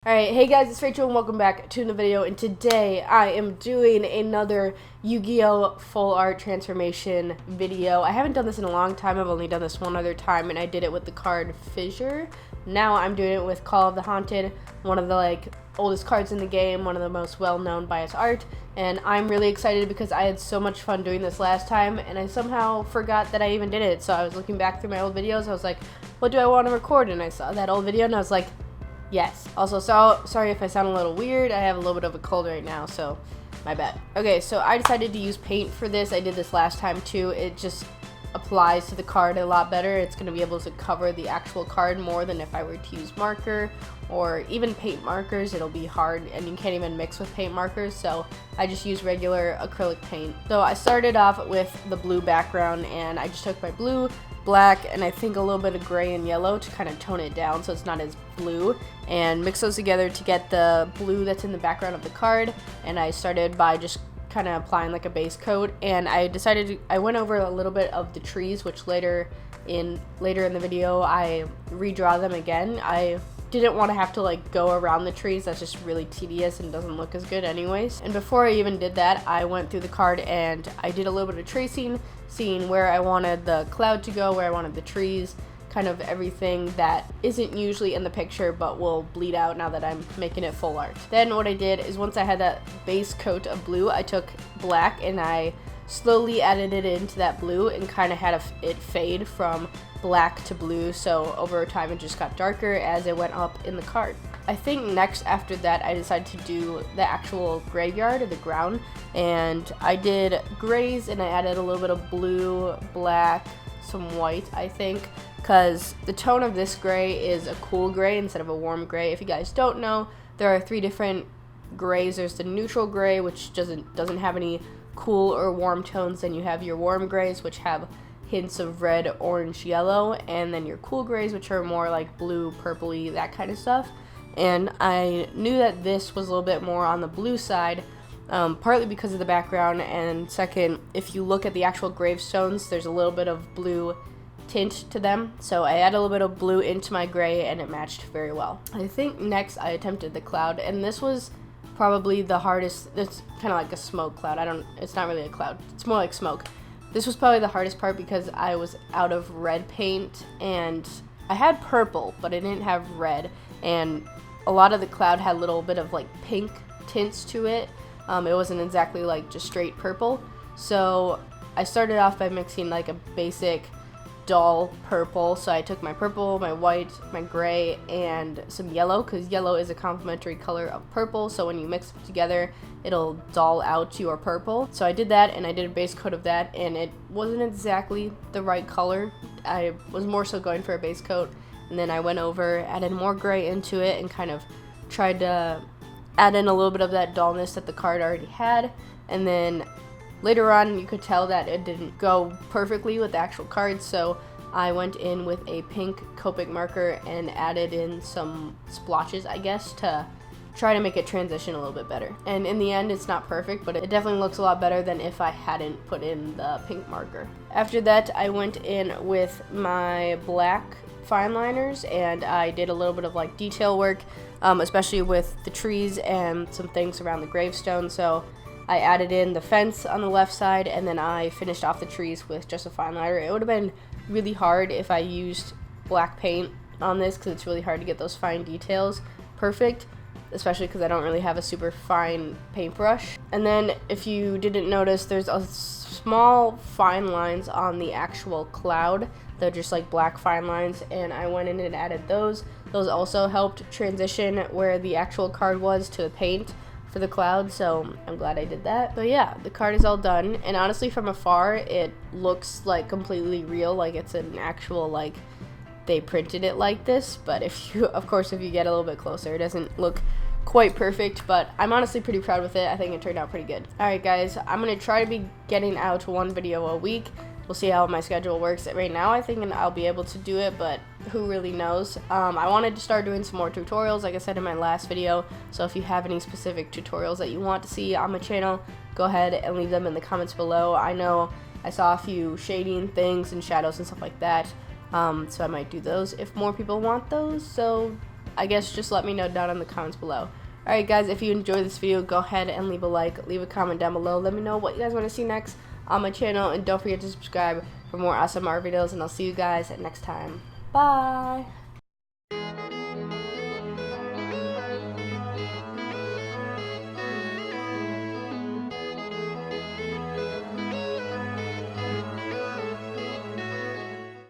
Alright, hey guys, it's Rachel and welcome back to another video, and today I am doing another Yu-Gi-Oh! Full art transformation video. I haven't done this in a long time. I've only done this one other time, and I did it with the card Fissure. Now I'm doing it with Call of the Haunted, one of the oldest cards in the game, one of the most well-known by its art, and I'm really excited because I had so much fun doing this last time, and I somehow forgot that I even did it. So I was looking back through my old videos, I was like, what do I want to record? And I saw that old video, and I was like, yes. Also, sorry if I sound a little weird. I have a little bit of a cold right now, so my bad. Okay, so I decided to use paint for this. I did this last time too. It just applies to the card a lot better. It's going to be able to cover the actual card more than if I were to use marker or even paint markers. It'll be hard, and you can't even mix with paint markers, so I just use regular acrylic paint. So I started off with the blue background, and I just took my blue, black, and I think a little bit of gray and yellow to kind of tone it down so it's not as blue, and mix those together to get the blue that's in the background of the card. And I started by just kind of applying like a base coat, and I went over a little bit of the trees, which later in the video I redraw them again. I didn't want to have to go around the trees. That's just really tedious and doesn't look as good anyways. And before I even did that, I went through the card and I did a little bit of tracing, seeing where I wanted the cloud to go, where I wanted the trees, kind of everything that isn't usually in the picture but will bleed out now that I'm making it full art. Then what I did is, once I had that base coat of blue, I took black and I slowly added it into that blue and kind of had it fade from black to blue, so over time it just got darker as it went up in the card. I think next after that I decided to do the actual graveyard or the ground, and I did grays and I added a little bit of blue, black, some white, I think, because the tone of this gray is a cool gray instead of a warm gray. If you guys don't know, there are 3 different grays. There's the neutral gray, which doesn't have any cool or warm tones. Then you have your warm grays, which have hints of red, orange, yellow, and then your cool grays, which are more like blue, purpley, that kind of stuff. And I knew that this was a little bit more on the blue side, partly because of the background, and second, if you look at the actual gravestones, there's a little bit of blue tint to them, so I added a little bit of blue into my gray and it matched very well. I think next I attempted the cloud, and this was probably the hardest. It's kind of like a smoke cloud. It's not really a cloud, it's more like smoke. This was probably the hardest part because I was out of red paint, and I had purple but I didn't have red, and a lot of the cloud had a little bit of pink tints to it. It wasn't exactly just straight purple, so I started off by mixing a basic dull purple. So I took my purple, my white, my gray, and some yellow, because yellow is a complementary color of purple, so when you mix them together it'll dull out your purple. So I did that, and I did a base coat of that, and it wasn't exactly the right color. I was more so going for a base coat, and then I went over, added more gray into it, and kind of tried to add in a little bit of that dullness that the card already had. And then later on, you could tell that it didn't go perfectly with the actual cards, so I went in with a pink Copic marker and added in some splotches, I guess, to try to make it transition a little bit better. And in the end, it's not perfect, but it definitely looks a lot better than if I hadn't put in the pink marker. After that, I went in with my black fine liners, and I did a little bit of detail work, especially with the trees and some things around the gravestone. So I added in the fence on the left side, and then I finished off the trees with just a fine liner. It would have been really hard if I used black paint on this, because it's really hard to get those fine details perfect, especially because I don't really have a super fine paintbrush. And then, if you didn't notice, there's a small fine lines on the actual cloud. They're just black fine lines, and I went in and added those. Those also helped transition where the actual card was to the paint for the cloud, so I'm glad I did that. But yeah, the card is all done, and honestly from afar it looks completely real, it's an actual they printed it like this. But if you get a little bit closer, it doesn't look quite perfect, but I'm honestly pretty proud with it. I think it turned out pretty good. Alright guys, I'm gonna try to be getting out 1 video a week. We'll see how my schedule works. Right now I think I'll be able to do it, but who really knows. I wanted to start doing some more tutorials, like I said in my last video, so if you have any specific tutorials that you want to see on my channel, go ahead and leave them in the comments below. I know I saw a few shading things and shadows and stuff like that, so I might do those if more people want those. So I guess just let me know down in the comments below. Alright guys, if you enjoyed this video, go ahead and leave a like, leave a comment down below. Let me know what you guys want to see next on my channel, and don't forget to subscribe for more awesome art videos, and I'll see you guys next time. Bye!